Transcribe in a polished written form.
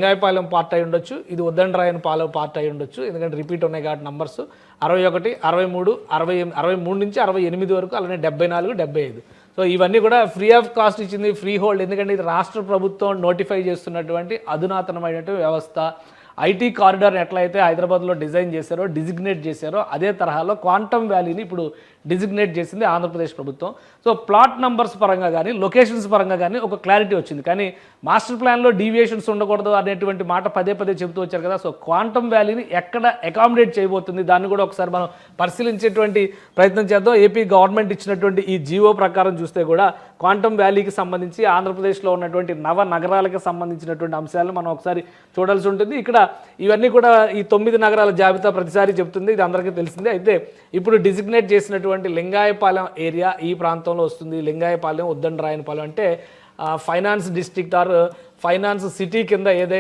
Lingayapalem part అయి ఉండొచ్చు, ఇది ఉద్దండరాయన్ పాలెం పార్ట్ అయి ఉండొచ్చు. ఎందుకంటే రిపీట్ ఉన్నాయి కాబట్టి నంబర్స్ 61, 63, 63 నుంచి 68 వరకు, అలానే 74, 75. సో ఇవన్నీ కూడా ఫ్రీ ఆఫ్ కాస్ట్ ఇచ్చింది, ఫ్రీ హోల్డ్. ఎందుకంటే ఇది రాష్ట్ర ప్రభుత్వం నోటిఫై చేస్తున్నటువంటి అధునాతనమైనటువంటి వ్యవస్థ. ఐటీ కారిడార్ ఎట్లయితే హైదరాబాద్లో డిజైన్ చేశారో, డిజిగ్నేట్ చేశారో, అదే తరహాలో క్వాంటమ్ వ్యాలీని ఇప్పుడు డిజిగ్నేట్ చేసింది ఆంధ్రప్రదేశ్ ప్రభుత్వం. సో ప్లాట్ నంబర్స్ పరంగా కానీ, లొకేషన్స్ పరంగా కానీ ఒక క్లారిటీ వచ్చింది. కానీ మాస్టర్ ప్లాన్లో డీవియేషన్స్ ఉండకూడదు అనేటువంటి మాట పదే పదే చెబుతూ వచ్చారు కదా. సో క్వాంటమ్ వ్యాలీని ఎక్కడ అకామిడేట్ చేయబోతుంది, దాన్ని కూడా ఒకసారి మనం పరిశీలించేటువంటి ప్రయత్నం చేద్దాం. ఏపీ గవర్నమెంట్ ఇచ్చినటువంటి ఈ జీవో ప్రకారం చూస్తే కూడా క్వాంటమ్ వ్యాలీకి సంబంధించి ఆంధ్రప్రదేశ్లో ఉన్నటువంటి నగరాలకు సంబంధించినటువంటి అంశాలను మనం ఒకసారి చూడాల్సి ఉంటుంది. ఇక్కడ ఇవన్నీ కూడా ఈ 9 నగరాల జాబితా ప్రతిసారి చెప్తుంది, ఇది అందరికీ తెలిసిందే. అయితే ఇప్పుడు డిజిగ్నేట్ చేసినటువంటి లింగాయపాలెం ఏరియా ఈ ప్రాంతంలో వస్తుంది. లింగాయపాలెం, ఉద్దండరాయనపాలెం అంటే finance district are finance city కింద ఏదైతే